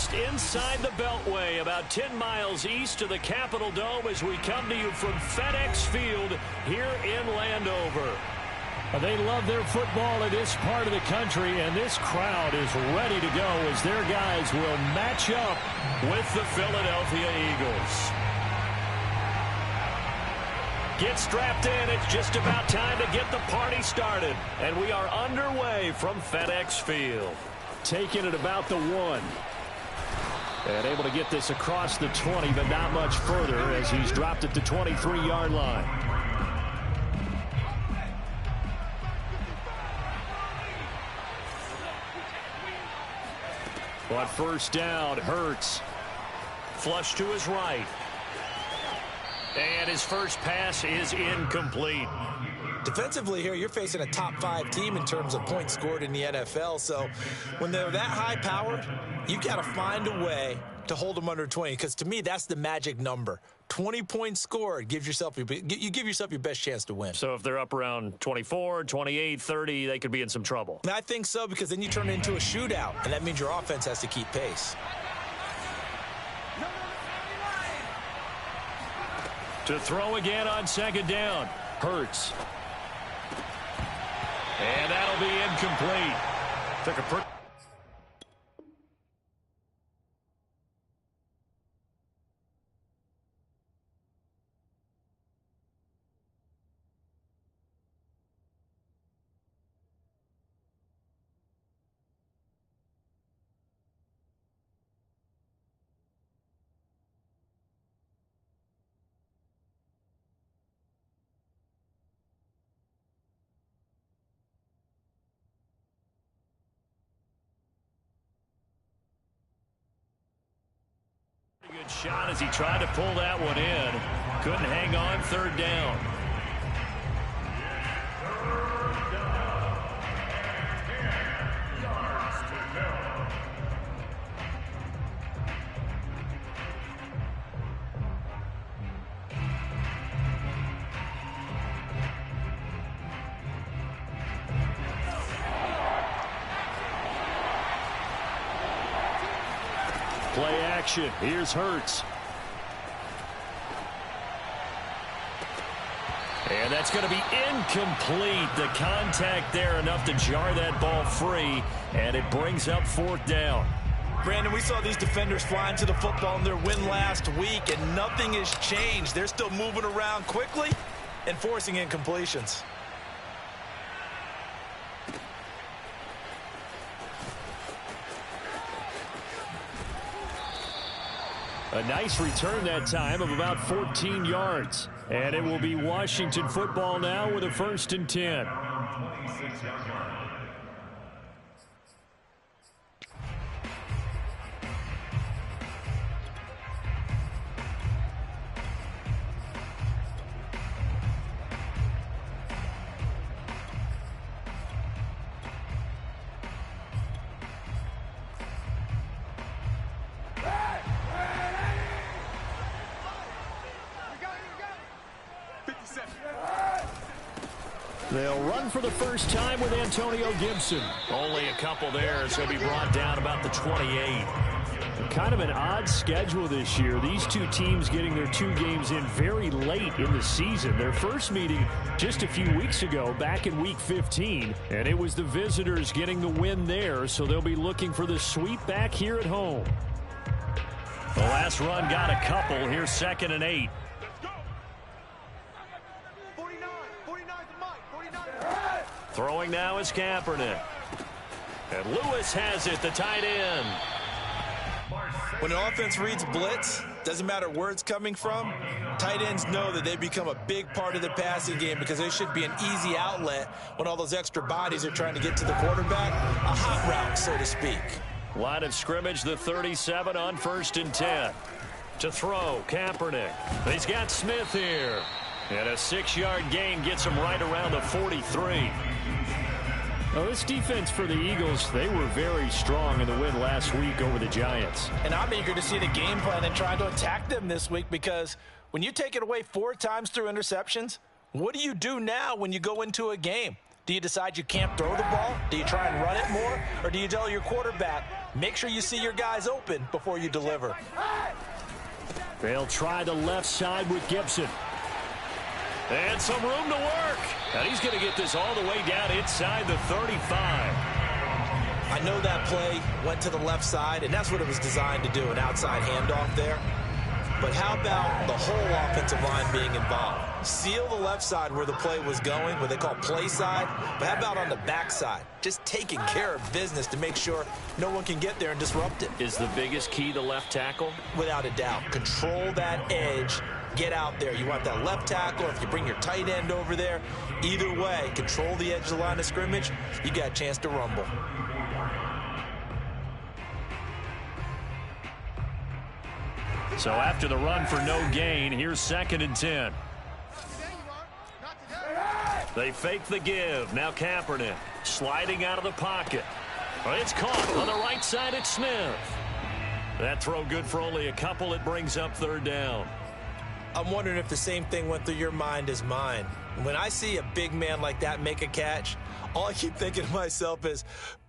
just inside the Beltway, about 10 miles east of the Capitol Dome as we come to you from FedEx Field here in Landover. They love their football in this part of the country, and this crowd is ready to go as their guys will match up with the Philadelphia Eagles. Get strapped in. It's just about time to get the party started. And we are underway from FedEx Field. Taking it about the 1. And able to get this across the 20, but not much further as he's dropped at the 23-yard line. But first down, Hurts. Flush to his right. And his first pass is incomplete. Defensively here, you're facing a top 5 team in terms of points scored in the NFL. So when they're that high-powered, you got to find a way to hold them under 20. Because to me, that's the magic number. 20 points scored gives yourself you give yourself your best chance to win. So if they're up around 24, 28, 30, they could be in some trouble. And I think so, because then you turn it into a shootout, and that means your offense has to keep pace. To throw again on second down. Hurts. And that'll be incomplete. Took a good shot as he tried to pull that one in. Couldn't hang on. Third down. Play action. Here's Hurts. And that's going to be incomplete. The contact there enough to jar that ball free, and it brings up fourth down. Brandon, we saw these defenders flying to the football in their win last week, and nothing has changed. They're still moving around quickly and forcing incompletions. A nice return that time of about 14 yards. And it will be Washington football now with a 1st and 10. They'll run for the first time with Antonio Gibson. Only a couple there, so he'll be brought down about the 28. Kind of an odd schedule this year. These two teams getting their 2 games in very late in the season. Their first meeting just a few weeks ago, back in Week 15, and it was the visitors getting the win there, so they'll be looking for the sweep back here at home. The last run got a couple. Here's 2nd and 8. Throwing now is Kaepernick. And Lewis has it, the tight end. When an offense reads blitz, doesn't matter where it's coming from, tight ends know that they become a big part of the passing game because there should be an easy outlet when all those extra bodies are trying to get to the quarterback. A hot route, so to speak. Line of scrimmage, the 37 on 1st and 10. To throw, Kaepernick. He's got Smith here. And a 6-yard gain gets him right around the 43. Well, this defense for the Eagles, they were very strong in the win last week over the Giants. And I'm eager to see the game plan and try to attack them this week, because when you take it away 4 times through interceptions, what do you do now when you go into a game? Do you decide you can't throw the ball? Do you try and run it more? Or do you tell your quarterback, make sure you see your guys open before you deliver? They'll try the left side with Gibson. And some room to work. And he's going to get this all the way down inside the 35. I know that play went to the left side, and that's what it was designed to do, an outside handoff there. But how about the whole offensive line being involved? Seal the left side where the play was going, what they call play side. But how about on the back side? Just taking care of business to make sure no one can get there and disrupt it. Is the biggest key the left tackle? Without a doubt. Control that edge. Get out there. You want that left tackle, or if you bring your tight end over there, either way, control the edge of the line of scrimmage, you got a chance to rumble. So after the run for no gain, here's 2nd and 10. They fake the give. Now Kaepernick sliding out of the pocket. It's caught on the right side. It's Smith. That throw good for only a couple. It brings up 3rd down. I'm wondering if the same thing went through your mind as mine. When I see a big man like that make a catch, all I keep thinking to myself is,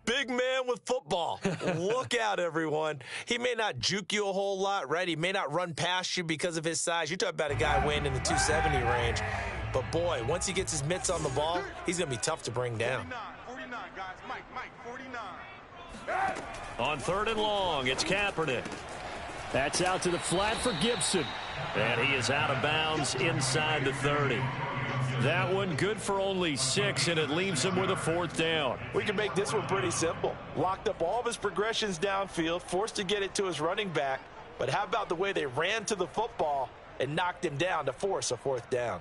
big man with football. Look out, everyone. He may not juke you a whole lot, right? He may not run past you because of his size. You're talking about a guy weighing in the 270 range. But, boy, once he gets his mitts on the ball, he's going to be tough to bring down. 49, guys. Mike, 49. On 3rd and long, it's Kaepernick. That's out to the flat for Gibson. And he is out of bounds inside the 30. That one good for only 6, and it leaves him with a 4th down. We can make this one pretty simple. Locked up all of his progressions downfield, forced to get it to his running back. But how about the way they ran to the football and knocked him down to force a 4th down?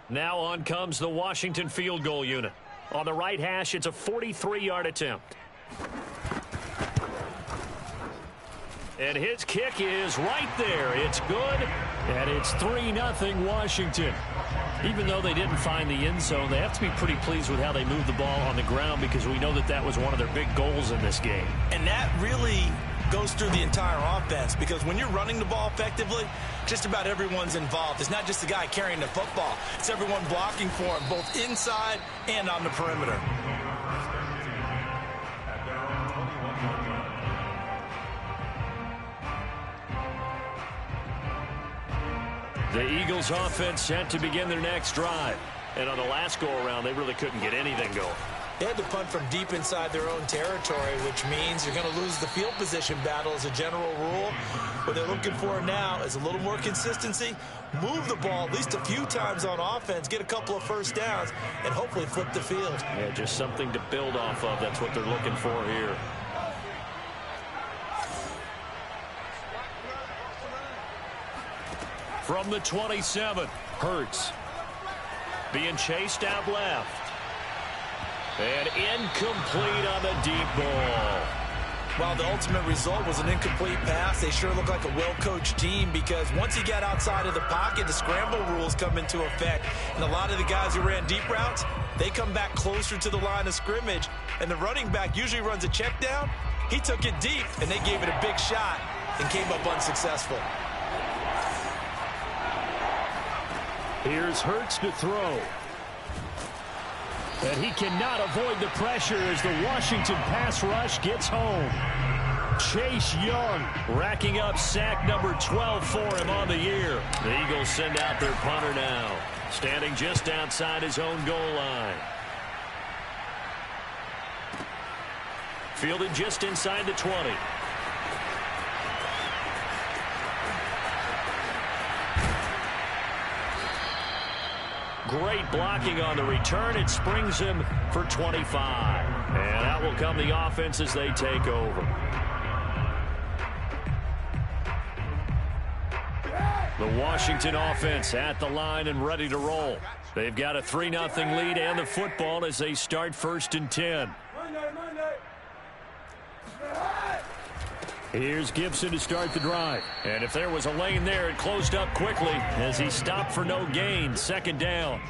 Now on comes the Washington field goal unit. On the right hash, it's a 43-yard attempt. And his kick is right there. It's good. And it's 3-0 Washington. Even though they didn't find the end zone, they have to be pretty pleased with how they moved the ball on the ground, because we know that that was one of their big goals in this game. And that really goes through the entire offense, because when you're running the ball effectively, just about everyone's involved. It's not just the guy carrying the football. It's everyone blocking for him, both inside and on the perimeter. The Eagles offense set to begin their next drive. And on the last go-around, they really couldn't get anything going. They had to punt from deep inside their own territory, which means you're going to lose the field position battle as a general rule. What they're looking for now is a little more consistency, move the ball at least a few times on offense, get a couple of first downs, and hopefully flip the field. Yeah, just something to build off of. That's what they're looking for here. From the 27, Hurts being chased out left. And incomplete on the deep ball. While the ultimate result was an incomplete pass, they sure look like a well-coached team, because once he got outside of the pocket, the scramble rules come into effect. And a lot of the guys who ran deep routes, they come back closer to the line of scrimmage. And the running back usually runs a check down. He took it deep, and they gave it a big shot and came up unsuccessful. Here's Hurts to throw. And he cannot avoid the pressure as the Washington pass rush gets home. Chase Young racking up sack number 12 for him on the year. The Eagles send out their punter now, standing just outside his own goal line. Fielded just inside the 20. Great blocking on the return. It springs him for 25. And out will come the offense as they take over. The Washington offense at the line and ready to roll. They've got a 3-0 lead and the football as they start 1st and 10. Here's Gibson to start the drive. And if there was a lane there, it closed up quickly as he stopped for no gain. 2nd down.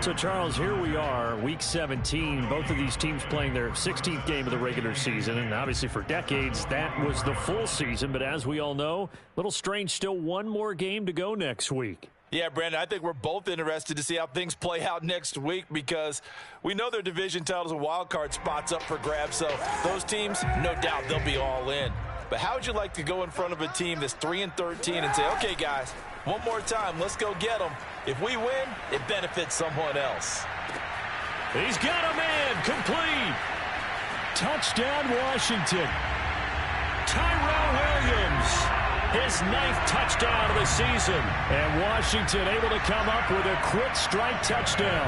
So, Charles, here we are, Week 17. Both of these teams playing their 16th game of the regular season. And obviously for decades, that was the full season. But as we all know, a little strange, still one more game to go next week. Yeah, Brandon, I think we're both interested to see how things play out next week because we know their division titles and wild card spots up for grabs, so those teams, no doubt, they'll be all in. But how would you like to go in front of a team that's 3-13 and say, okay, guys, one more time, let's go get them. If we win, it benefits someone else. He's got a man, complete. Touchdown, Washington. Tyrell Williams. His 9th touchdown of the season. And Washington able to come up with a quick strike touchdown.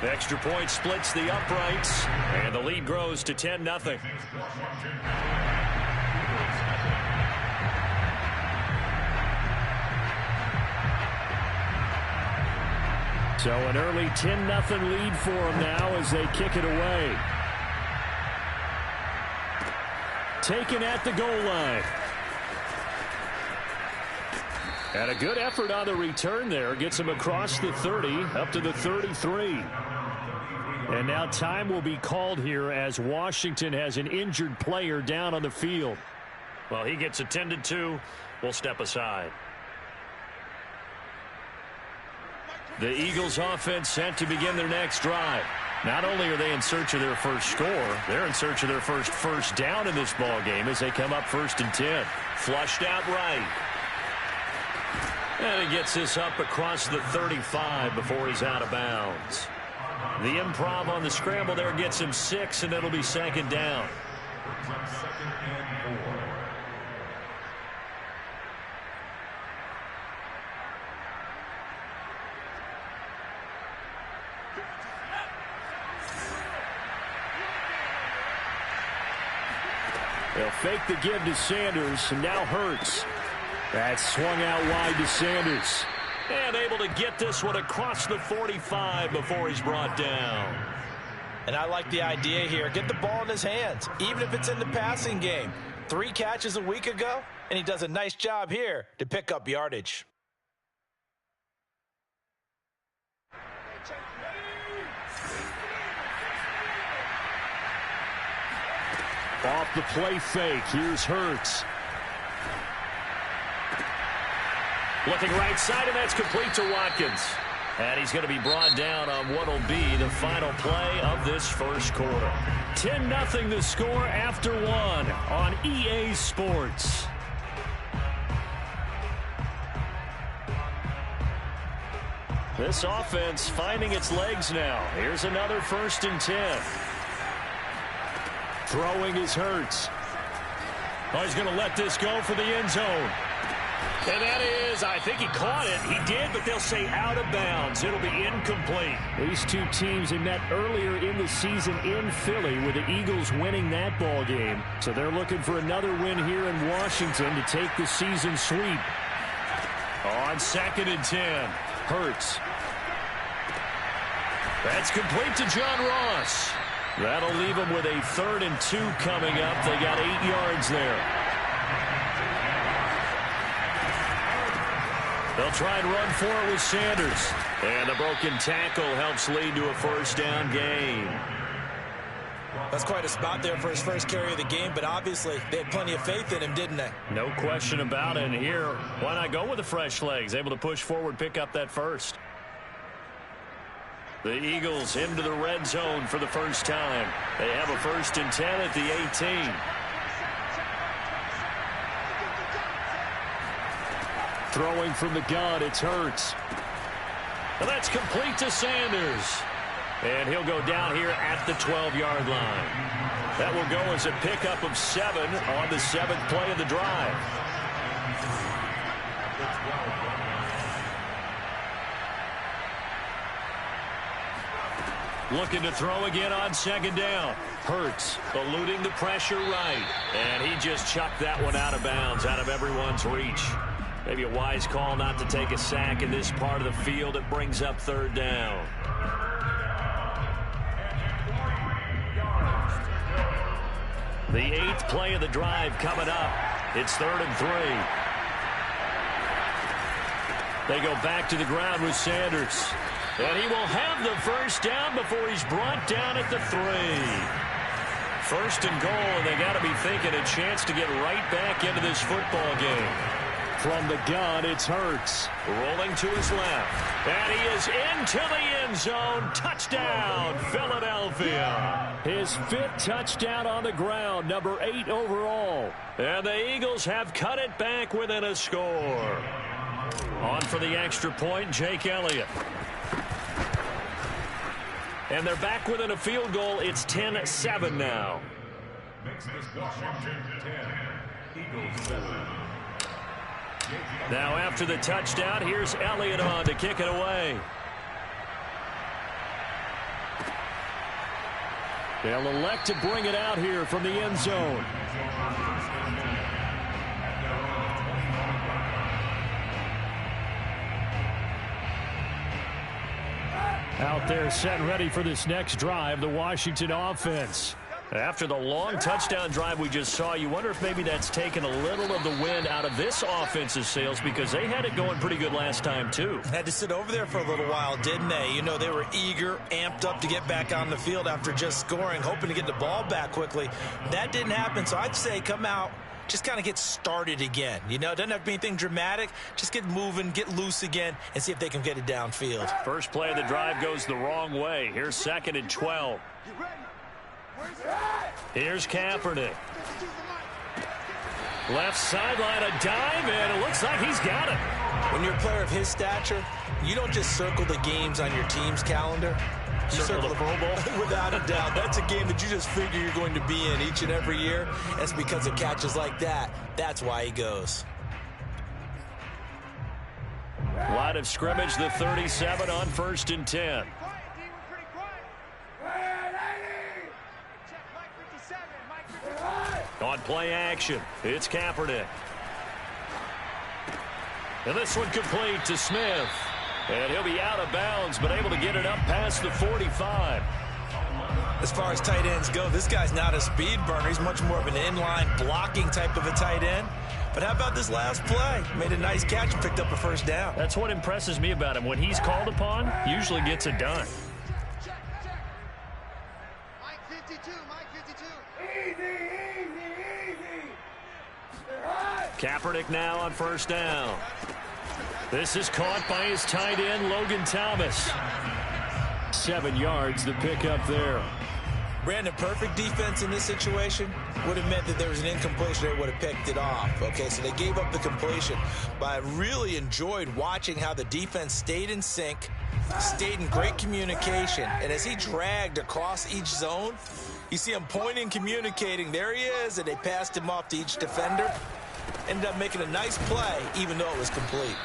The extra point splits the uprights, and the lead grows to 10-0. So an early 10-0 lead for them now as they kick it away. Taken at the goal line. And a good effort on the return there. Gets him across the 30, up to the 33. And now time will be called here as Washington has an injured player down on the field. Well, he gets attended to. We'll step aside. The Eagles offense set to begin their next drive. Not only are they in search of their first score, they're in search of their first down in this ball game as they come up 1st and 10. Flushed out right. And he gets this up across the 35 before he's out of bounds. The improv on the scramble there gets him 6, and it'll be 2nd down. They'll fake the give to Sanders, and now Hurts. That's swung out wide to Sanders. And able to get this one across the 45 before he's brought down. And I like the idea here. Get the ball in his hands, even if it's in the passing game. 3 catches a week ago, and he does a nice job here to pick up yardage. Off the play fake, here's Hurts. Looking right side, and that's complete to Watkins. And he's going to be brought down on what will be the final play of this first quarter. 10-0 the score after 1 on EA Sports. This offense finding its legs now. Here's another 1st and 10. Throwing is Hurts. Oh, he's going to let this go for the end zone. And that is, I think he caught it. He did, but they'll say out of bounds. It'll be incomplete. These two teams had met earlier in the season in Philly with the Eagles winning that ball game. So they're looking for another win here in Washington to take the season sweep. On 2nd and 10, Hurts. That's complete to John Ross. That'll leave them with a 3rd and 2 coming up. They got 8 yards there. They'll try and run for it with Sanders. And the broken tackle helps lead to a 1st down gain. That's quite a spot there for his first carry of the game, but obviously they had plenty of faith in him, didn't they? No question about it. And here, why not go with the fresh legs? Able to push forward, pick up that first. The Eagles into the red zone for the first time. They have a 1st and 10 at the 18. Throwing from the gun, it's Hurts. And that's complete to Sanders. And he'll go down here at the 12-yard line. That will go as a pickup of 7 on the 7th play of the drive. Looking to throw again on 2nd down. Hurts eluding the pressure right. And he just chucked that one out of bounds, out of everyone's reach. Maybe a wise call not to take a sack in this part of the field. It brings up 3rd down. The 8th play of the drive coming up. It's 3rd and 3. They go back to the ground with Sanders. And he will have the 1st down before he's brought down at the 3. 1st and goal, and they got to be thinking a chance to get right back into this football game. From the gun, it's Hurts. Rolling to his left. And he is into the end zone. Touchdown, Philadelphia. His 5th touchdown on the ground, number 8 overall. And the Eagles have cut it back within a score. On for the extra point, Jake Elliott. And they're back within a field goal. It's 10-7 now. Makes this Washington 10, Eagles 7. Now after the touchdown, here's Elliott on to kick it away. They'll elect to bring it out here from the end zone. Out there set and ready for this next drive, the Washington offense. After the long touchdown drive we just saw, you wonder if maybe that's taken a little of the wind out of this offense's sails, because they had it going pretty good last time too. Had to sit over there for a little while, didn't they? You know, they were eager, amped up to get back on the field after just scoring, hoping to get the ball back quickly. That didn't happen, so I'd say come out, just kind of get started again. You know, it doesn't have to be anything dramatic. Just get moving, get loose again, and see if they can get it downfield. First play of the drive goes the wrong way. Here's 2nd and 12. Here's Kaepernick. Left sideline, a dive, and it looks like he's got it. When you're a player of his stature, you don't just circle the games on your team's calendar. You circle the Pro Bowl. Without a doubt. That's a game that you just figure you're going to be in each and every year. And it's because of catches like that. That's why he goes. Line of scrimmage, the 37 on 1st and 10. On play action, it's Kaepernick. And this one complete to Smith. And he'll be out of bounds, but able to get it up past the 45. As far as tight ends go, this guy's not a speed burner. He's much more of an inline blocking type of a tight end. But how about this last play? Made a nice catch and picked up a first down. That's what impresses me about him. When he's called upon, usually gets it done. Mike 52, Mike 52. Kaepernick now on 1st down. This is caught by his tight end, Logan Thomas. 7 yards, the pickup there. Brandon, perfect defense in this situation would have meant that there was an incompletion. They would have picked it off. Okay, so they gave up the completion. But I really enjoyed watching how the defense stayed in sync, stayed in great communication. And as he dragged across each zone, you see him pointing, communicating. There he is, and they passed him off to each defender. Ended up making a nice play, even though it was complete.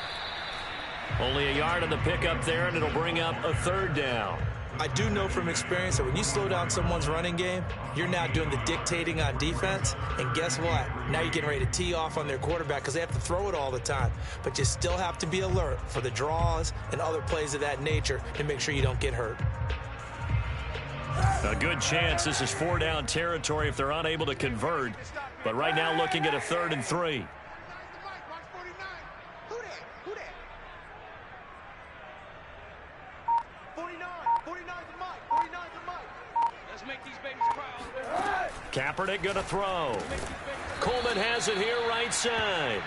Only a yard on the pickup there, and it'll bring up a 3rd down. I do know from experience that when you slow down someone's running game, you're now doing the dictating on defense. And guess what? Now you're getting ready to tee off on their quarterback because they have to throw it all the time. But you still have to be alert for the draws and other plays of that nature to make sure you don't get hurt. A good chance this is 4-down territory if they're unable to convert. But right now looking at a 3rd and 3. Kaepernick going to throw. Coleman has it here right side.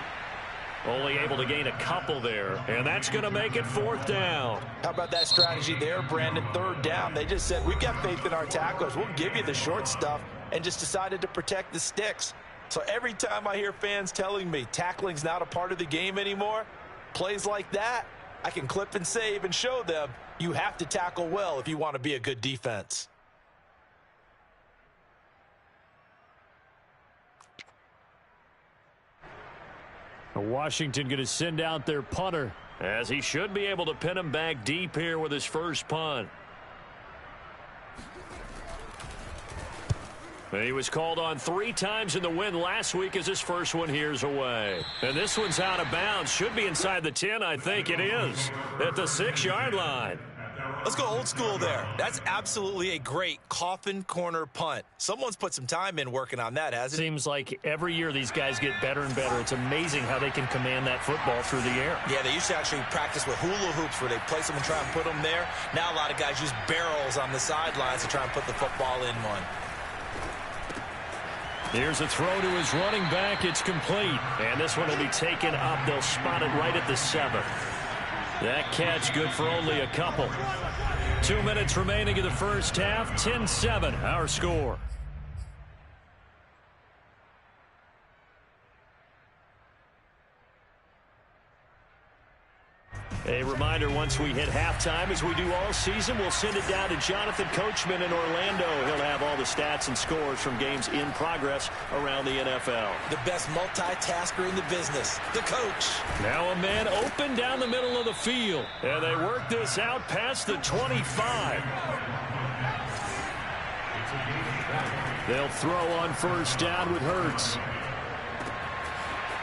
Only able to gain a couple there, and that's going to make it 4th down. How about that strategy there, Brandon? 3rd down. They just said, we've got faith in our tacklers. We'll give you the short stuff, and just decided to protect the sticks. So every time I hear fans telling me tackling's not a part of the game anymore, plays like that, I can clip and save and show them you have to tackle well if you want to be a good defense. Washington going to send out their punter, as he should be able to pin him back deep here with his first punt. He was called on 3 times in the win last week as his first one here's away. And this one's out of bounds. Should be inside the 10, I think it is, at the 6-yard line. Let's go old school there. That's absolutely a great coffin corner punt. Someone's put some time in working on that, hasn't it? Seems like every year these guys get better and better. It's amazing how they can command that football through the air. Yeah, they used to actually practice with hula hoops where they place them and try and put them there. Now a lot of guys use barrels on the sidelines to try and put the football in one. Here's a throw to his running back. It's complete. And this one will be taken up. They'll spot it right at the 7. That catch good for only a couple. 2 minutes remaining in the first half. 10-7, our score. A reminder, once we hit halftime, as we do all season, we'll send it down to Jonathan Coachman in Orlando. He'll have all the stats and scores from games in progress around the NFL. The best multitasker in the business, the coach. Now a man open down the middle of the field. And they work this out past the 25. They'll throw on first down with Hurts.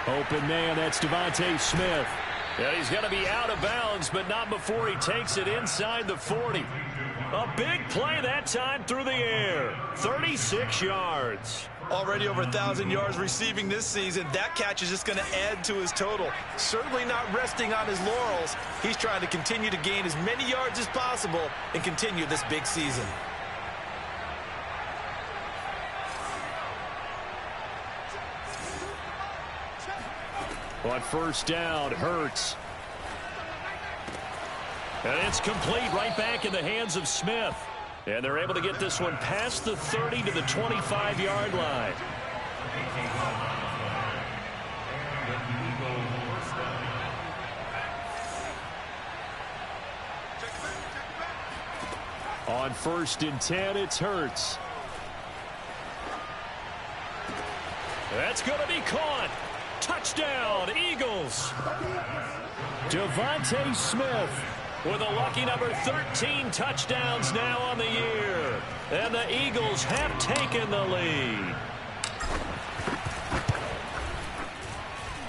Open man, that's Devontae Smith. Yeah, he's going to be out of bounds, but not before he takes it inside the 40. A big play that time through the air. 36 yards. Already over 1,000 yards receiving this season. That catch is just going to add to his total. Certainly not resting on his laurels. He's trying to continue to gain as many yards as possible and continue this big season. On first down, Hurts. And it's complete right back in the hands of Smith. And they're able to get this one past the 30 to the 25-yard line. On first and 10, it's Hurts. That's going to be caught. Touchdown, Eagles. Devontae Smith with a lucky number 13 touchdowns now on the year. And the Eagles have taken the lead.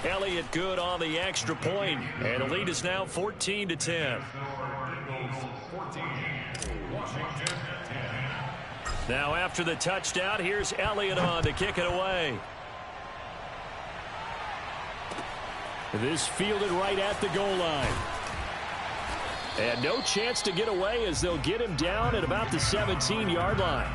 Elliott good on the extra point, and the lead is now 14-10. Now after the touchdown, here's Elliott on to kick it away. This fielded right at the goal line. And no chance to get away as they'll get him down at about the 17-yard line.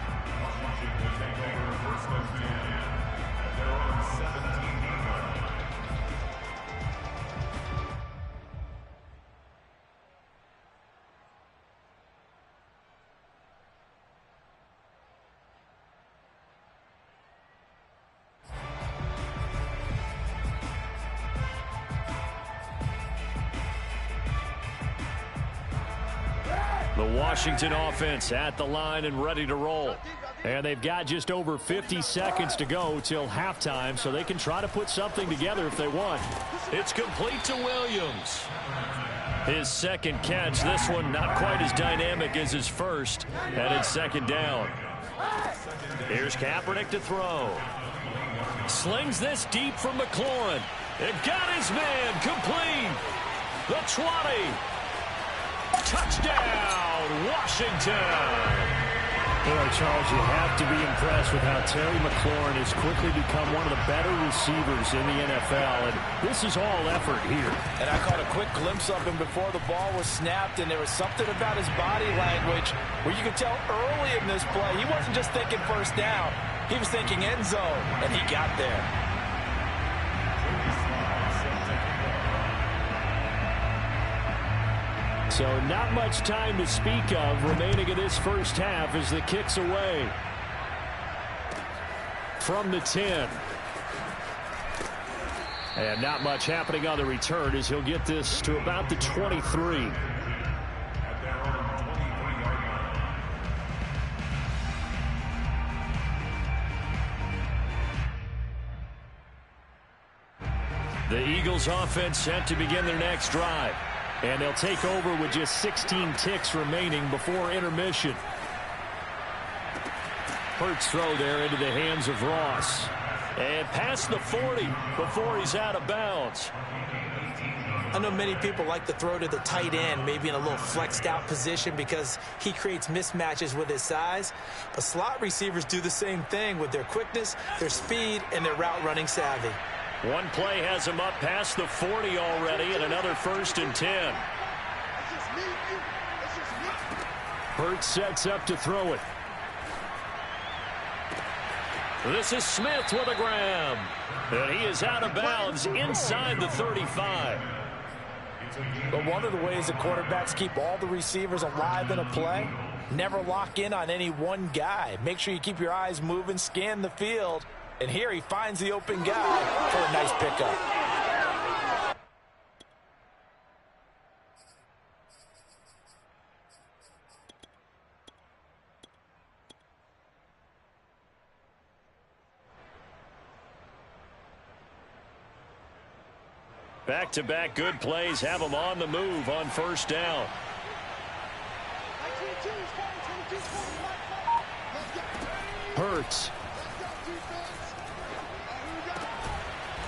The Washington offense at the line and ready to roll. And they've got just over 50 seconds to go till halftime, so they can try to put something together if they want. It's complete to Williams. His second catch, this one not quite as dynamic as his first, and it's second down. Here's Kaepernick to throw. Slings this deep from McLaurin. It got his man complete. The 20. Touchdown, Washington. Boy, Charles, you have to be impressed with how Terry McLaurin has quickly become one of the better receivers in the NFL, and this is all effort here. And I caught a quick glimpse of him before the ball was snapped, and there was something about his body language where you could tell early in this play he wasn't just thinking first down, he was thinking end zone, and he got there. So not much time to speak of remaining in this first half as the kick's away. From the 10. And not much happening on the return as he'll get this to about the 23. The Eagles offense set to begin their next drive. And they'll take over with just 16 ticks remaining before intermission. Hurts throw there into the hands of Ross. And past the 40 before he's out of bounds. I know many people like to throw to the tight end, maybe in a little flexed out position because he creates mismatches with his size. But slot receivers do the same thing with their quickness, their speed, and their route running savvy. One play has him up past the 40 already, and another 1st and 10. Hurts sets up to throw it. This is Smith with a grab. And he is out of bounds inside the 35. But one of the ways that quarterbacks keep all the receivers alive in a play, never lock in on any one guy. Make sure you keep your eyes moving, scan the field. And here he finds the open guy for a nice pickup. Back-to-back good plays have them on the move on first down. Hurts.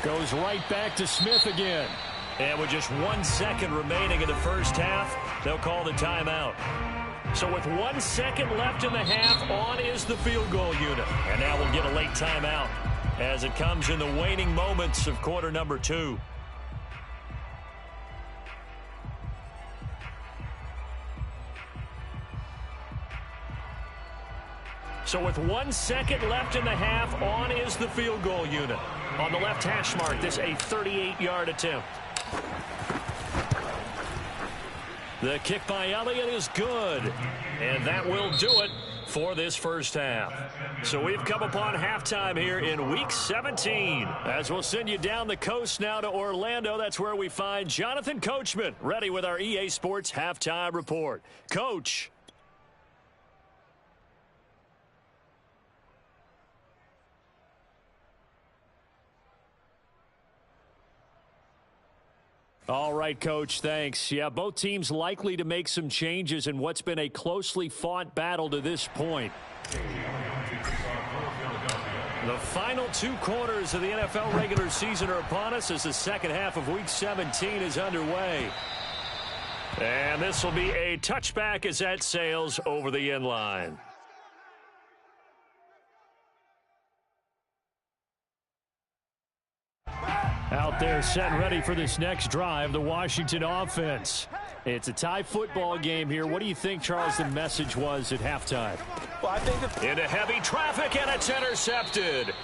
Goes right back to Smith again. And with just 1 second remaining in the first half, they'll call the timeout. So with 1 second left in the half, on is the field goal unit. And now we'll get a late timeout as it comes in the waning moments of quarter number 2. So with 1 second left in the half, on is the field goal unit. On the left hash mark, this a 38-yard attempt. The kick by Elliott is good. And that will do it for this first half. So we've come upon halftime here in Week 17. As we'll send you down the coast now to Orlando. That's where we find Jonathan Coachman ready with our EA Sports Halftime Report. Coach. All right, Coach, thanks. Yeah, both teams likely to make some changes in what's been a closely fought battle to this point. The final 2 quarters of the NFL regular season are upon us as the second half of Week 17 is underway. And this will be a touchback as that sails over the end line. Out there set and ready for this next drive, the Washington offense. It's a tie football game here. What do you think, Charles, the message was at halftime? Well, I think into heavy traffic, and it's intercepted.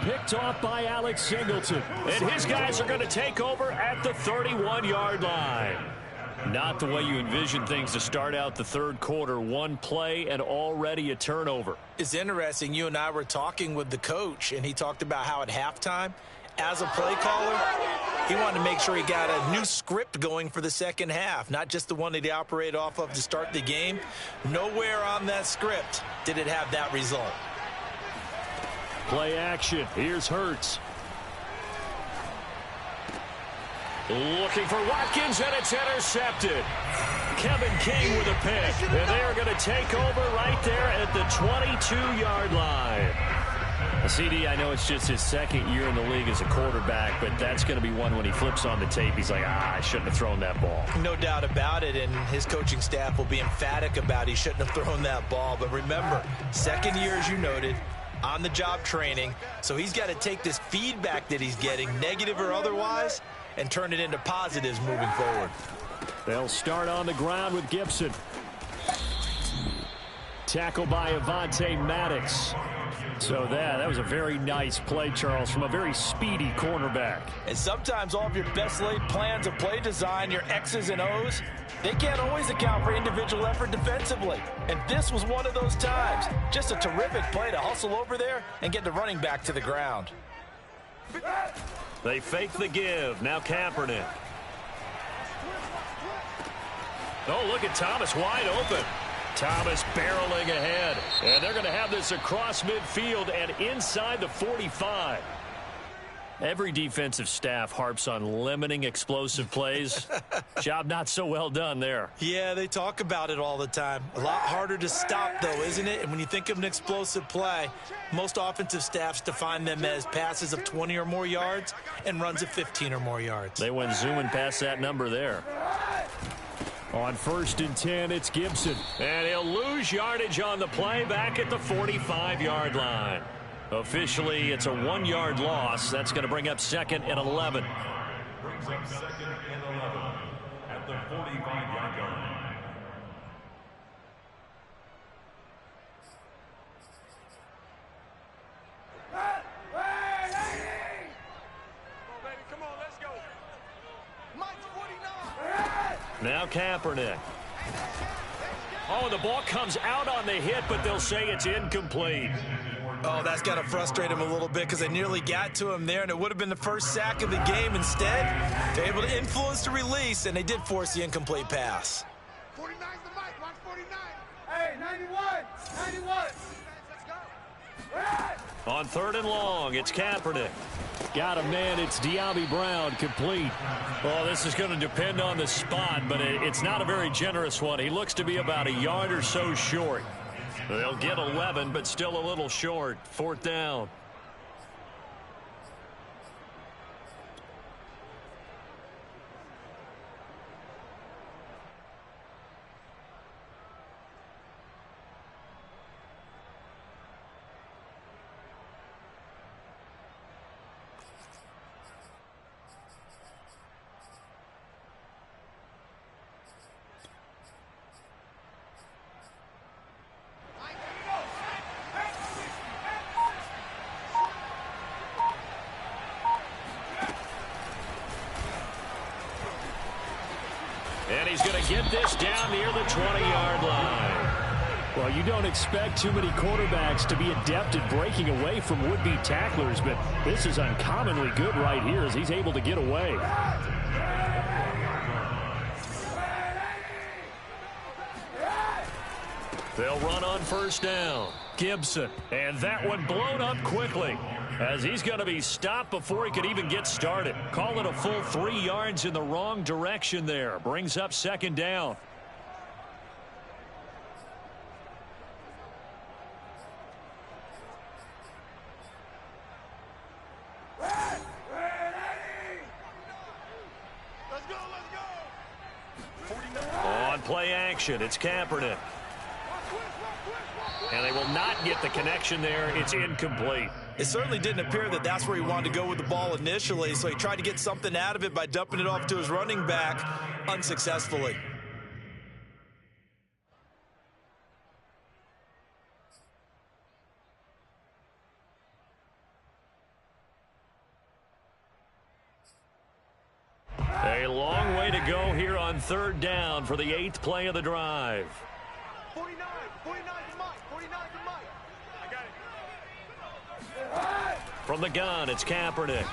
Picked off by Alex Singleton. And his guys are going to take over at the 31-yard line. Not the way you envision things to start out the third quarter. One play and already a turnover. It's interesting. You and I were talking with the coach, and he talked about how at halftime, as a play caller, he wanted to make sure he got a new script going for the second half, not just the one that he operated off of to start the game. Nowhere on that script did it have that result. Play action. Here's Hurts. Looking for Watkins, and it's intercepted. Kevin King with a pick. And they are going to take over right there at the 22-yard line. CD, I know it's just his second year in the league as a quarterback, but that's going to be one when he flips on the tape. He's like, I shouldn't have thrown that ball. No doubt about it, and his coaching staff will be emphatic about he shouldn't have thrown that ball. But remember, second year, as you noted, on-the-job training, so he's got to take this feedback that he's getting, negative or otherwise, and turn it into positives moving forward. They'll start on the ground with Gibson. Tackled by Avonte Maddox. So that was a very nice play, Charles, from a very speedy cornerback. And sometimes all of your best laid plans of play design, your X's and O's, they can't always account for individual effort defensively. And this was one of those times. Just a terrific play to hustle over there and get the running back to the ground. They fake the give. Now Kaepernick. Oh, look at Thomas wide open. Thomas barreling ahead. And they're going to have this across midfield and inside the 45. Every defensive staff harps on limiting explosive plays. Job not so well done there. Yeah, they talk about it all the time. A lot harder to stop, though, isn't it? And when you think of an explosive play, most offensive staffs define them as passes of 20 or more yards and runs of 15 or more yards. They went zooming past that number there. On 1st and 10, it's Gibson. And he'll lose yardage on the play back at the 45-yard line. Officially, it's a 1-yard loss. That's going to bring up 2nd and 11. Brings up 2nd and 11 at the 45-yard line. Now Kaepernick. Oh, the ball comes out on the hit, but they'll say it's incomplete. Oh, that's got to frustrate him a little bit because they nearly got to him there, and it would have been the first sack of the game. Instead, they're able to influence the release, and they did force the incomplete pass. 49's the mic. Watch 49. Hey, 91. 91. Let's go. On 3rd and long, it's Kaepernick. Got a man. It's De'Ami Brown, complete. Well, this is going to depend on the spot, but it's not a very generous one. He looks to be about a yard or so short. They'll get 11, but still a little short. 4th down. And he's going to get this down near the 20-yard line. Well, you don't expect too many quarterbacks to be adept at breaking away from would-be tacklers, but this is uncommonly good right here as he's able to get away. They'll run on 1st down. Gibson. And that one blown up quickly as he's going to be stopped before he could even get started. Call it a full 3 yards in the wrong direction there. Brings up 2nd down. On play action, it's Kaepernick. And they will not get the connection there. It's incomplete. It certainly didn't appear that that's where he wanted to go with the ball initially, so he tried to get something out of it by dumping it off to his running back unsuccessfully. A long way to go here on 3rd down for the 8th play of the drive. 49. 49's the mic. 49's the mic. I got it. From the gun, it's Kaepernick.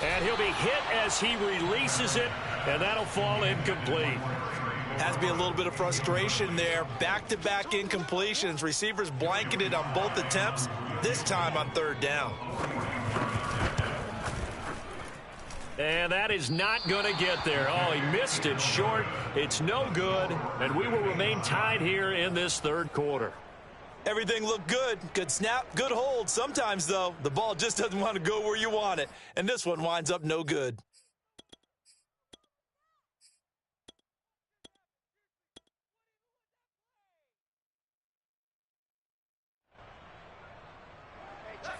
And he'll be hit as he releases it, and that'll fall incomplete. Has to be a little bit of frustration there. Back-to-back incompletions. Receivers blanketed on both attempts, this time on 3rd down. And that is not going to get there. Oh, he missed it short. It's no good, and we will remain tied here in this 3rd quarter. Everything looked good. Good snap, good hold. Sometimes, though, the ball just doesn't want to go where you want it. And this one winds up no good.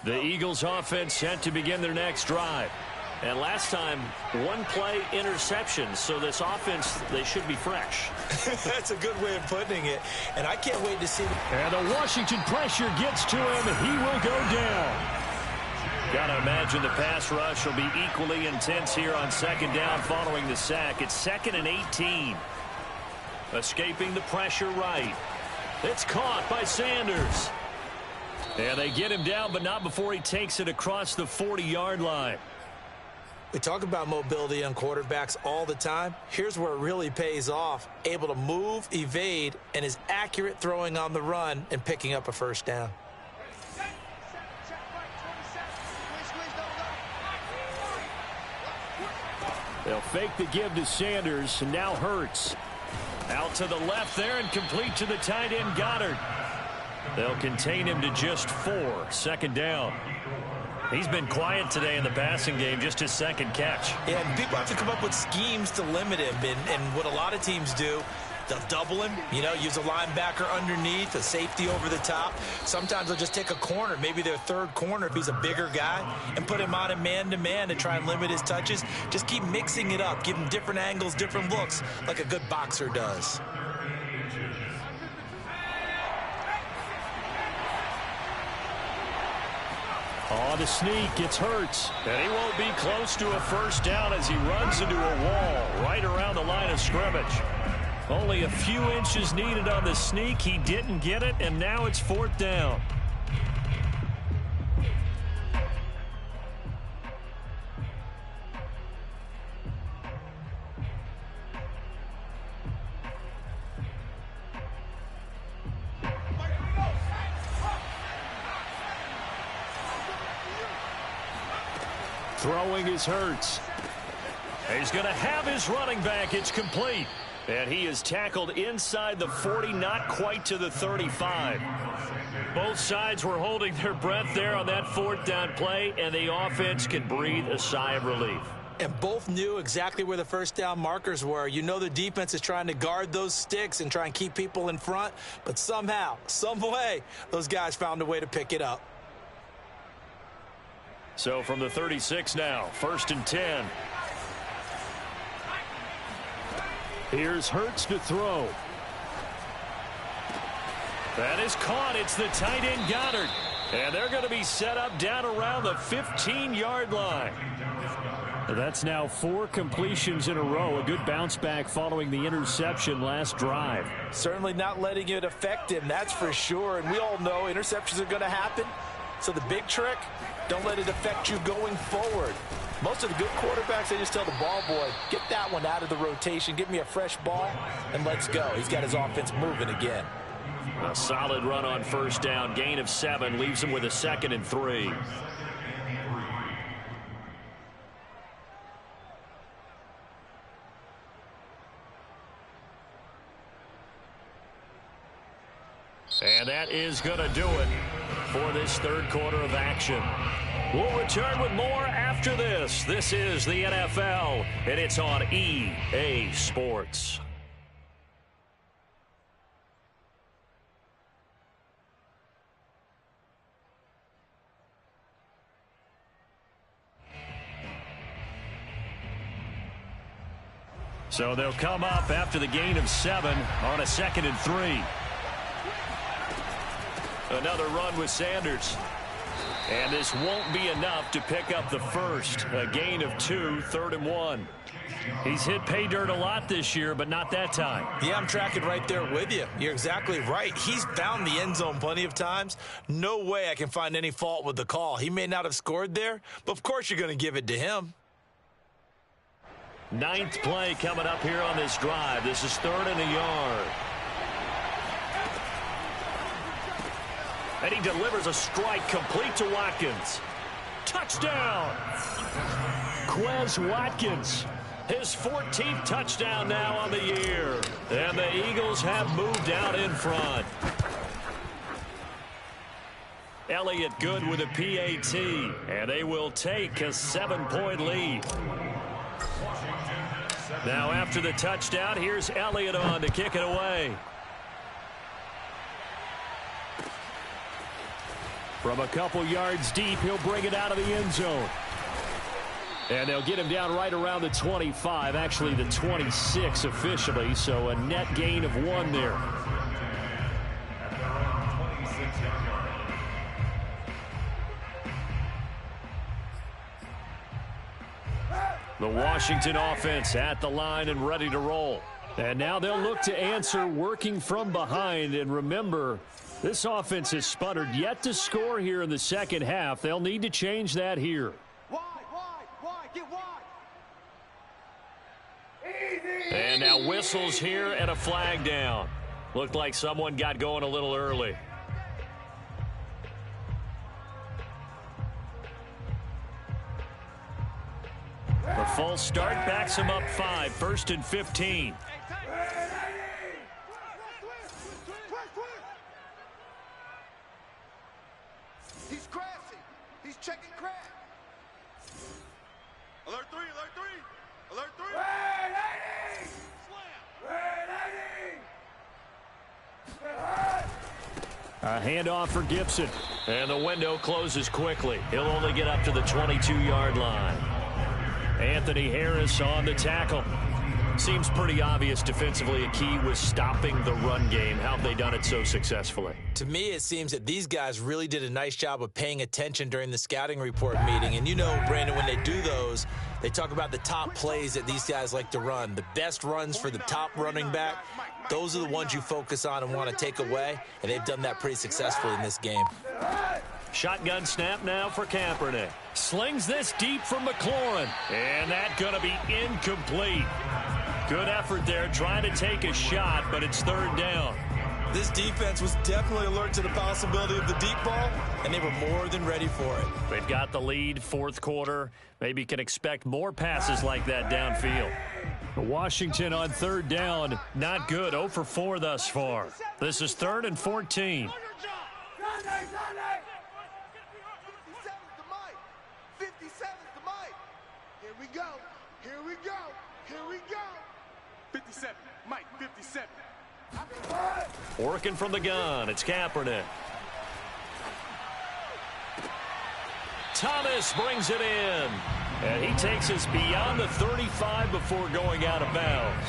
The Eagles offense set to begin their next drive. And last time, 1 play interception, so this offense, they should be fresh. That's a good way of putting it. And I can't wait to see. And the Washington pressure gets to him. He will go down. Got to imagine the pass rush will be equally intense here on 2nd down following the sack. It's 2nd and 18. Escaping the pressure right. It's caught by Sanders. And they get him down, but not before he takes it across the 40-yard line. We talk about mobility on quarterbacks all the time. Here's where it really pays off. Able to move, evade, and is accurate throwing on the run and picking up a 1st down. They'll fake the give to Sanders, and now Hurts. Out to the left there and complete to the tight end Goddard. They'll contain him to just 4. 2nd down. He's been quiet today in the passing game, just his 2nd catch. Yeah, and people have to come up with schemes to limit him. And what a lot of teams do, they'll double him, use a linebacker underneath, a safety over the top. Sometimes they'll just take a corner, maybe their 3rd corner if he's a bigger guy, and put him on a man-to-man to try and limit his touches. Just keep mixing it up, give him different angles, different looks, like a good boxer does. Oh, the sneak gets Hurts. And he won't be close to a first down as he runs into a wall right around the line of scrimmage. Only a few inches needed on the sneak. He didn't get it, and now it's 4th down. Throwing is Hurts. He's going to have his running back. It's complete. And he is tackled inside the 40, not quite to the 35. Both sides were holding their breath there on that 4th down play, and the offense can breathe a sigh of relief. And both knew exactly where the first down markers were. You know the defense is trying to guard those sticks and try and keep people in front, but somehow, some way, those guys found a way to pick it up. So from the 36 now, 1st and 10. Here's Hurts to throw. That is caught. It's the tight end Goddard. And they're going to be set up down around the 15-yard line. That's now 4 completions in a row. A good bounce back following the interception last drive. Certainly not letting it affect him, that's for sure. And we all know interceptions are going to happen. So the big trick, don't let it affect you going forward. Most of the good quarterbacks, they just tell the ball boy, get that one out of the rotation, give me a fresh ball, and let's go. He's got his offense moving again. A solid run on 1st down. Gain of 7 leaves him with a 2nd and 3. And that is going to do it for this 3rd quarter of action. We'll return with more after this. This is the NFL, and it's on EA Sports. So they'll come up after the gain of 7 on a 2nd and 3. Another run with Sanders. And this won't be enough to pick up the first. A gain of 2, 3rd and 1. He's hit pay dirt a lot this year, but not that time. Yeah, I'm tracking right there with you. You're exactly right. He's found the end zone plenty of times. No way I can find any fault with the call. He may not have scored there, but of course you're going to give it to him. 9th play coming up here on this drive. This is 3rd and a yard. And he delivers a strike complete to Watkins. Touchdown! Quez Watkins. His 14th touchdown now on the year. And the Eagles have moved out in front. Elliott good with a PAT. And they will take a 7-point lead. Now after the touchdown, here's Elliott on to kick it away. From a couple yards deep, he'll bring it out of the end zone. And they'll get him down right around the 25, actually the 26 officially, so a net gain of 1 there. The Washington offense at the line and ready to roll. And now they'll look to answer working from behind. And remember, this offense has sputtered yet to score here in the second half. They'll need to change that here. Wide, get wide. Easy. And now whistles here and a flag down. Looked like someone got going a little early. The false start backs him up 5, 1st and 15. He's crashing. He's checking crash. Alert 3, alert 3. Alert 3. A handoff for Gibson. And the window closes quickly. He'll only get up to the 22-yard line. Anthony Harris on the tackle. Seems pretty obvious defensively a key was stopping the run game. How have they done it so successfully? To me, it seems that these guys really did a nice job of paying attention during the scouting report meeting. And you know, Brandon, when they do those, they talk about the top plays that these guys like to run. The best runs for the top running back, those are the ones you focus on and want to take away. And they've done that pretty successfully in this game. Shotgun snap now for Kaepernick. Slings this deep from McLaurin. And that's going to be incomplete. Good effort there, trying to take a shot, but it's third down. This defense was definitely alert to the possibility of the deep ball, and they were more than ready for it. They've got the lead, fourth quarter. Maybe can expect more passes like that downfield. Washington on third down, not good. 0 for 4 thus far. This is 3rd and 14. 57's the mic. Here we go. Here we go. Here we go. 57. Mike, 57. Working from the gun, it's Kaepernick. Thomas brings it in. And he takes us beyond the 35 before going out of bounds.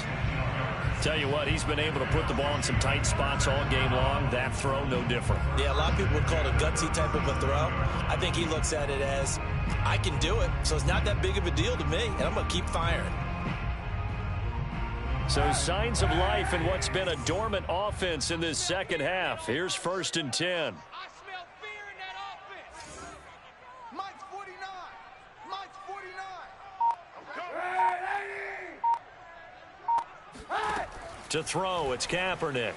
Tell you what, he's been able to put the ball in some tight spots all game long. That throw, no different. Yeah, a lot of people would call it a gutsy type of a throw. I think he looks at it as, I can do it, so it's not that big of a deal to me, and I'm going to keep firing. So signs of life in what's been a dormant offense in this second half. Here's 1st and 10. I smell fear in that offense. Mike's 49. Mike's 49. To throw, it's Kaepernick.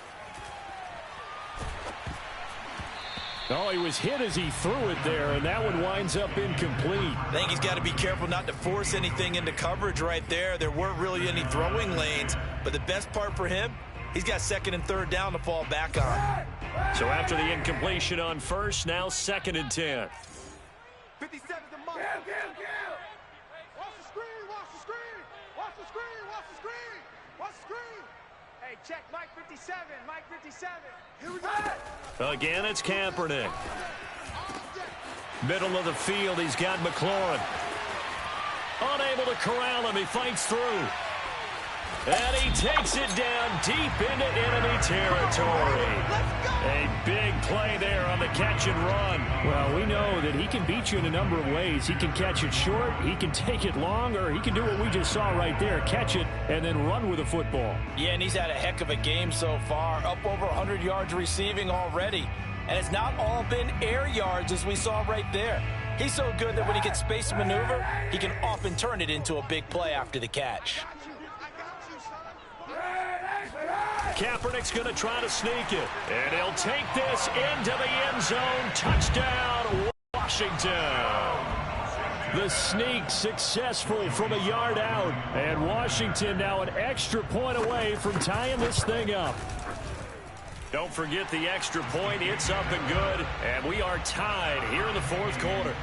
Oh, he was hit as he threw it there, and that one winds up incomplete. I think he's got to be careful not to force anything into coverage right there. There weren't really any throwing lanes, but the best part for him, he's got 2nd and 3rd down to fall back on. So after the incompletion on 1st, now 2nd and 10. 57's the mic. Watch the screen, watch the screen. Watch the screen, watch the screen. Watch the screen. Hey, check Mike 57, Mike 57. Here we go. Again, it's Kaepernick. Middle of the field, he's got McLaurin. Unable to corral him, he fights through. And he takes it down deep into enemy territory. A big play there on the catch and run. Well, we know that he can beat you in a number of ways. He can catch it short, he can take it long, or he can do what we just saw right there, catch it and then run with the football. Yeah, and he's had a heck of a game so far, up over 100 yards receiving already. And it's not all been air yards as we saw right there. He's so good that when he gets space to maneuver, he can often turn it into a big play after the catch. Kaepernick's going to try to sneak it. And he'll take this into the end zone. Touchdown, Washington. The sneak successful from a yard out. And Washington now an extra point away from tying this thing up. Don't forget the extra point. It's up and good. And we are tied here in the fourth quarter.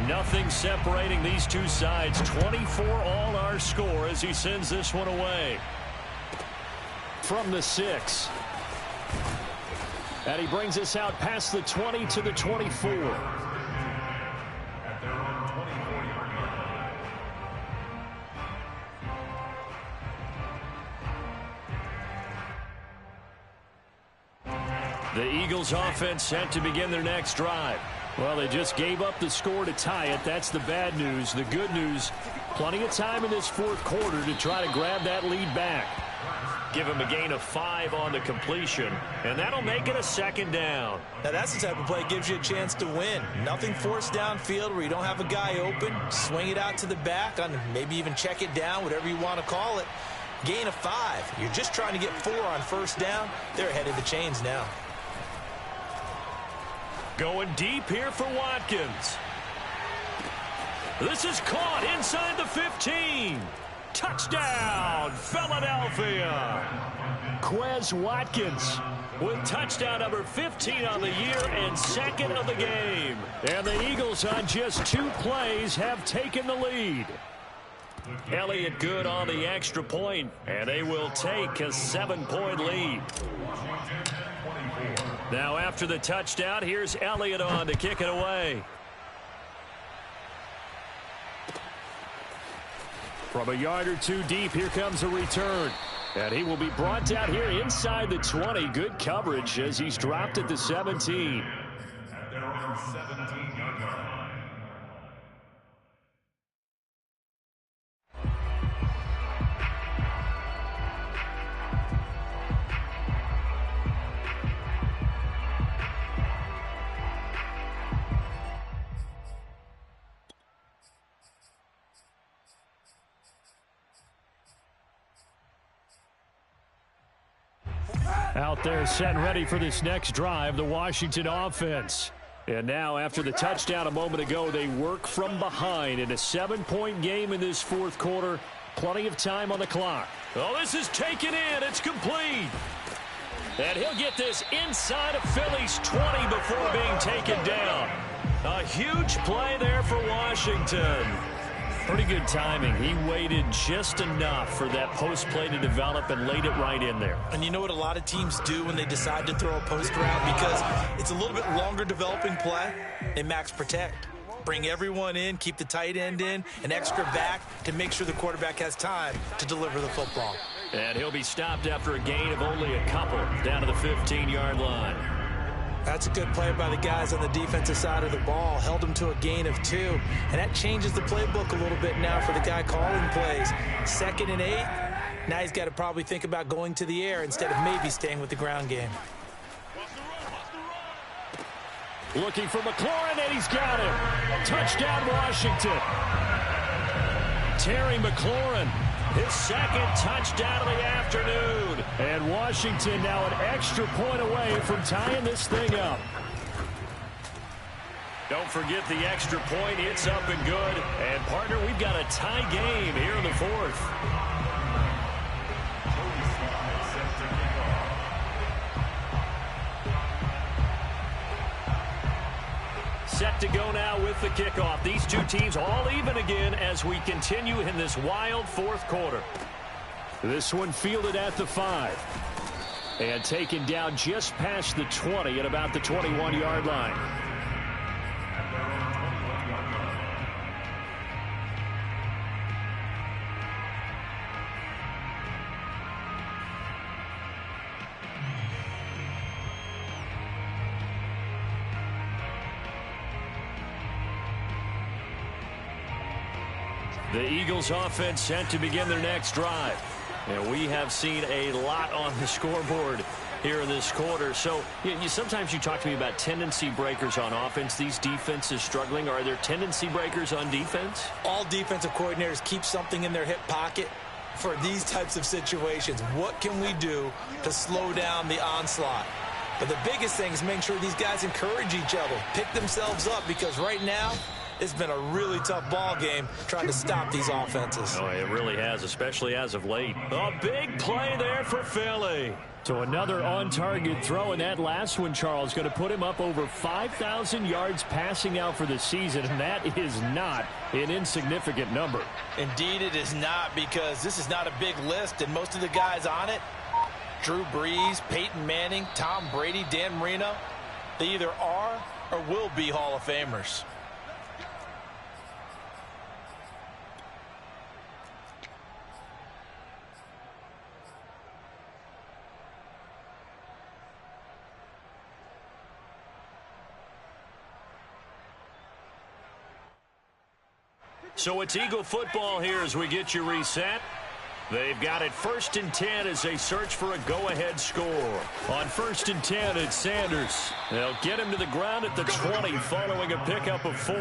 Nothing separating these two sides. 24 all our score as he sends this one away. From the 6. And he brings us out past the 20 to the 24. The Eagles offense set to begin their next drive. Well, they just gave up the score to tie it. That's the bad news. The good news, plenty of time in this fourth quarter to try to grab that lead back. Give him a gain of 5 on the completion, and that'll make it a 2nd down. Now, that's the type of play that gives you a chance to win. Nothing forced downfield where you don't have a guy open. Swing it out to the back, on maybe even check it down, whatever you want to call it. Gain of 5. You're just trying to get 4 on 1st down. They're ahead of the chains now. Going deep here for Watkins. This is caught inside the 15. Touchdown, Philadelphia. Quez Watkins with touchdown number 15 on the year and 2nd of the game. And the Eagles on just 2 plays have taken the lead. Elliott good on the extra point, and they will take a 7-point lead. Now after the touchdown, here's Elliott on to kick it away. From a yard or two deep, here comes a return. And he will be brought down here inside the 20. Good coverage as he's dropped at the 17. At their own 17-yard line. Out there set and ready for this next drive, the Washington offense. And now after the touchdown a moment ago, they work from behind in a 7-point game in this fourth quarter. Plenty of time on the clock. Oh, this is taken in. It's complete. And he'll get this inside of Philly's 20 before being taken down. A huge play there for Washington. Pretty good timing. He waited just enough for that post play to develop and laid it right in there. And you know what a lot of teams do when they decide to throw a post route? Because it's a little bit longer developing play. They max protect. Bring everyone in, keep the tight end in, an extra back to make sure the quarterback has time to deliver the football. And he'll be stopped after a gain of only a couple down to the 15-yard line. That's a good play by the guys on the defensive side of the ball. Held them to a gain of 2. And that changes the playbook a little bit now for the guy calling plays. 2nd and 8. Now he's got to probably think about going to the air instead of maybe staying with the ground game. Looking for McLaurin, and he's got him. Touchdown, Washington. Terry McLaurin, his 2nd touchdown of the afternoon. And Washington now an extra point away from tying this thing up. Don't forget the extra point. It's up and good. And, partner, we've got a tie game here in the fourth. Set to go now with the kickoff. These two teams all even again as we continue in this wild fourth quarter. This one fielded at the 5. And taken down just past the 20 at about the 21-yard line. The Eagles offense set to begin their next drive. And we have seen a lot on the scoreboard here in this quarter. So sometimes you talk to me about tendency breakers on offense. These defenses struggling. Are there tendency breakers on defense? All defensive coordinators keep something in their hip pocket for these types of situations. What can we do to slow down the onslaught? But the biggest thing is making sure these guys encourage each other, pick themselves up, because right now it's been a really tough ball game trying to stop these offenses. Oh, it really has, especially as of late. A big play there for Philly. So another on-target throw, and that last one, Charles, going to put him up over 5,000 yards passing out for the season, and that is not an insignificant number. Indeed it is not, because this is not a big list, and most of the guys on it, Drew Brees, Peyton Manning, Tom Brady, Dan Marino, they either are or will be Hall of Famers. So it's Eagle football here as we get you reset. They've got it 1st and 10 as they search for a go-ahead score. On 1st and 10, it's Sanders. They'll get him to the ground at the 20 following a pickup of 4.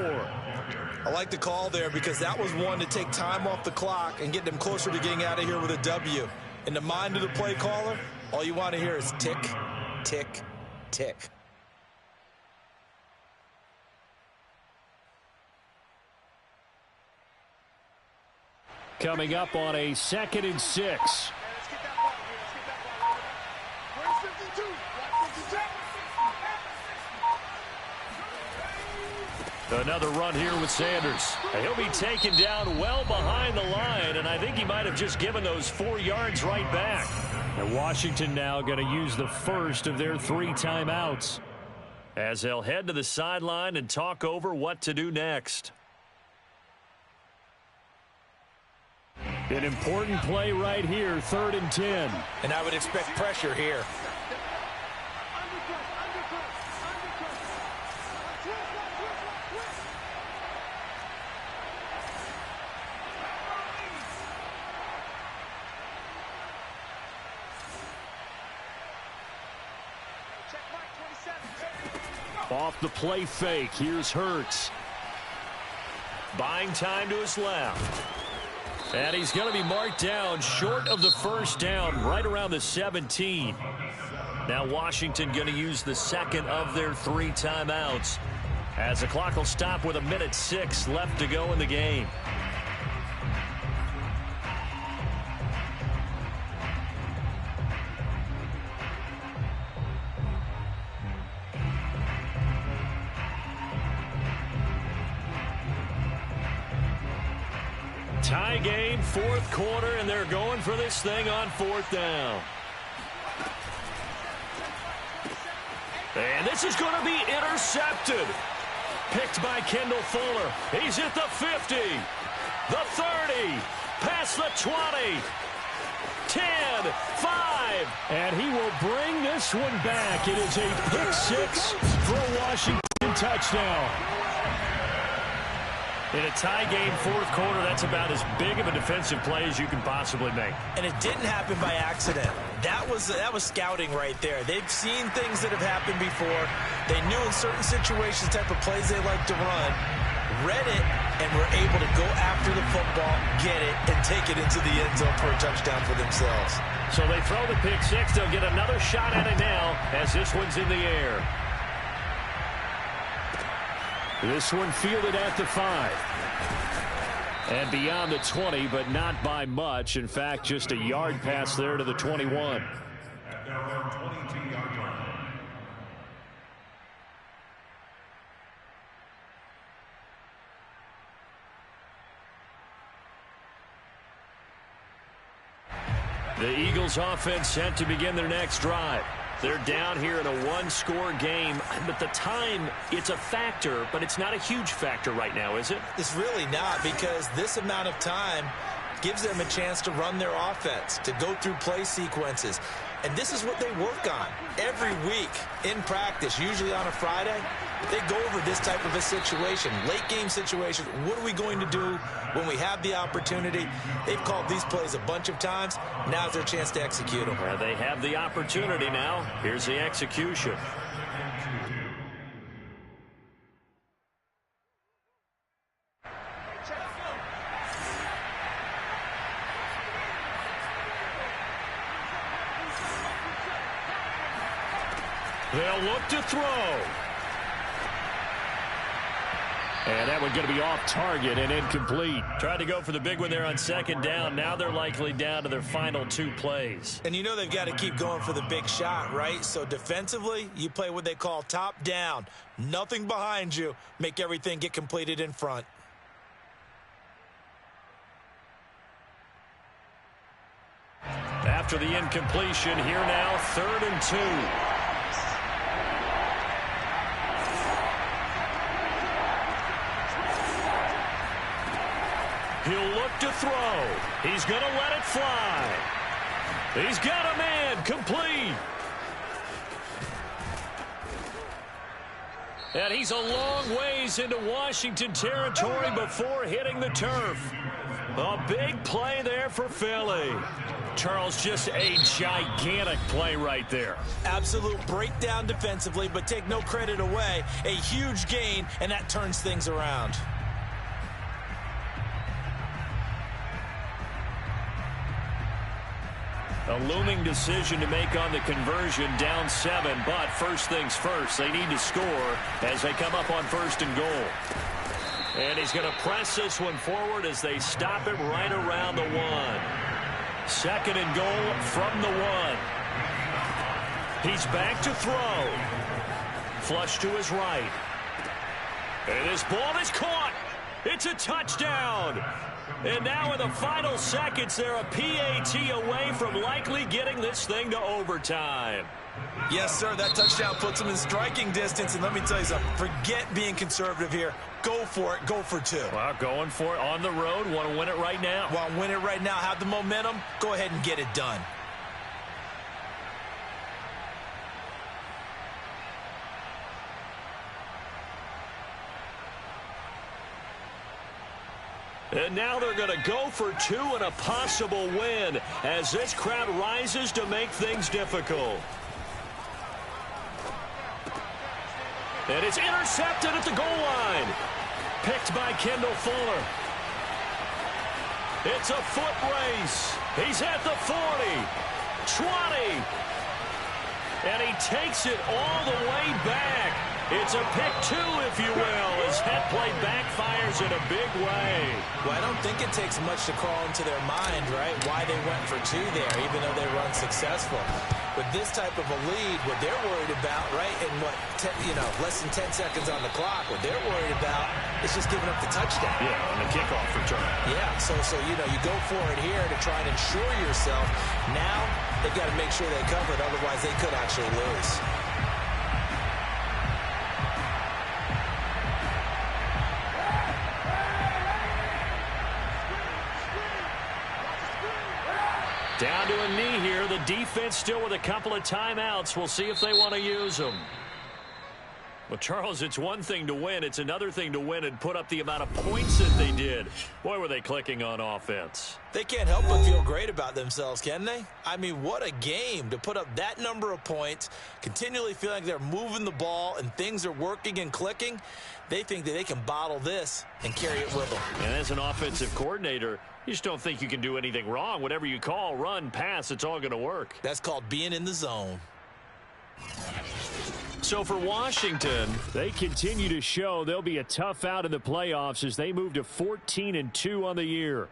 I like the call there because that was one to take time off the clock and get them closer to getting out of here with a W. In the mind of the play caller, all you want to hear is tick, tick, tick. Coming up on a 2nd and 6. Another run here with Sanders. He'll be taken down well behind the line, and I think he might have just given those 4 yards right back. And Washington now going to use the first of their 3 timeouts, as they'll head to the sideline and talk over what to do next. An important play right here, 3rd and 10. And I would expect pressure here. Off the play fake, here's Hurts. Buying time to his left. And he's going to be marked down short of the first down, right around the 17. Now Washington going to use the second of their 3 timeouts, as the clock will stop with 1:06 left to go in the game. Tie game, 4th quarter, and they're going for this thing on 4th down. And this is going to be intercepted. Picked by Kendall Fuller. He's at the 50, the 30, past the 20, 10, 5. And he will bring this one back. It is a pick-6 for a Washington touchdown. In a tie game, 4th quarter, that's about as big of a defensive play as you can possibly make. And it didn't happen by accident. That was scouting right there. They've seen things that have happened before. They knew in certain situations the type of plays they like to run, read it, and were able to go after the football, get it, and take it into the end zone for a touchdown for themselves. So they throw the pick-6. They'll get another shot at it now as this one's in the air. This one fielded at the 5. And beyond the 20, but not by much. In fact, just a yard pass there to the 21. At their own 22-yard line. The Eagles offense set to begin their next drive. They're down here in a 1-score game, but the time, it's a factor, but it's not a huge factor right now, is it? It's really not, because this amount of time gives them a chance to run their offense, to go through play sequences. And this is what they work on every week in practice, usually on a Friday. They go over this type of a situation, late game situation. What are we going to do when we have the opportunity? They've called these plays a bunch of times. Now's their chance to execute them. Well, they have the opportunity now. Here's the execution. They'll look to throw. And that one going to be off target and incomplete. Tried to go for the big one there on 2nd down. Now they're likely down to their final 2 plays. And you know they've got to keep going for the big shot, right? So defensively, you play what they call top down. Nothing behind you. Make everything get completed in front. After the incompletion, here now, 3rd and 2. He'll look to throw. He's going to let it fly. He's got a man complete. And he's a long ways into Washington territory before hitting the turf. A big play there for Philly. Charles, just a gigantic play right there. Absolute breakdown defensively, but take no credit away. A huge gain, and that turns things around. A looming decision to make on the conversion, down 7, but first things first, they need to score as they come up on 1st and goal. And he's going to press this one forward as they stop it right around the 1. 2nd and goal from the 1. He's back to throw. Flush to his right. And this ball is caught. It's a touchdown. And now in the final seconds, they're a PAT away from likely getting this thing to overtime. Yes, sir. That touchdown puts them in striking distance. And let me tell you something. Forget being conservative here. Go for it. Go for two. Well, going for it on the road. Want to win it right now. Want to win it right now. Have the momentum. Go ahead and get it done. And now they're going to go for two and a possible win as this crowd rises to make things difficult. And it's intercepted at the goal line. Picked by Kendall Fuller. It's a foot race. He's at the 40, 20. And he takes it all the way back. It's a pick two, if you will, as head play backfires in a big way. Well, I don't think it takes much to crawl into their mind, right, why they went for two there, even though they were unsuccessful. With this type of a lead, what they're worried about, right, and less than 10 seconds on the clock, what they're worried about is just giving up the touchdown. Yeah, on the kickoff return. Yeah, so you go for it here to try and ensure yourself. Now they've got to make sure they cover it, otherwise they could actually lose. Down to a knee here. The defense still with a couple of timeouts. We'll see if they want to use them. Well, Charles, it's one thing to win. It's another thing to win and put up the amount of points that they did. Boy, were they clicking on offense. They can't help but feel great about themselves, can they? I mean, what a game to put up that number of points, continually feeling like they're moving the ball and things are working and clicking. They think that they can bottle this and carry it with them. And as an offensive coordinator, you just don't think you can do anything wrong. Whatever you call, run, pass, it's all going to work. That's called being in the zone. So for Washington, they continue to show they'll be a tough out in the playoffs as they move to 14-2 on the year.